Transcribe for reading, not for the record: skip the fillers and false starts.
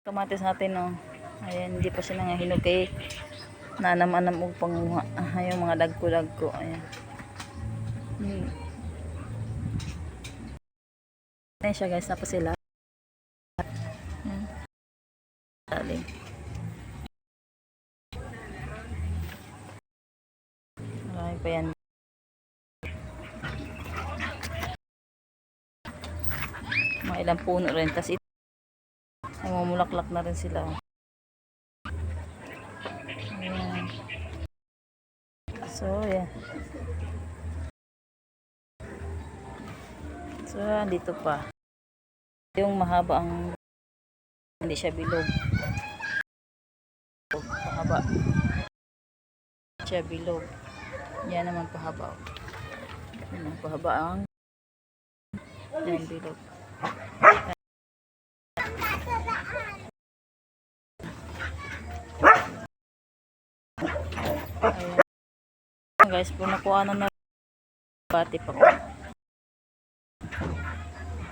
Kamatis natin, no. Ayan, hindi pa siya nangahinog kay nanam-anam og panguha. Yung mga dagko-dagko. Ayan. Ayan siya guys, tapos sila. Ayan. Daling. Marami pa yan. Mga ilang puno rin. Tapos ito, ay mamulaklak na rin sila. Ayan. So, yeah. So, dito pa. Yung mahaba ang hindi siya bilog. Mahaba. Siya bilog. Yan naman pahaba. Yan ang pahaba ang yan bilog. Ayan. Guys, punakuha na bati pa ko.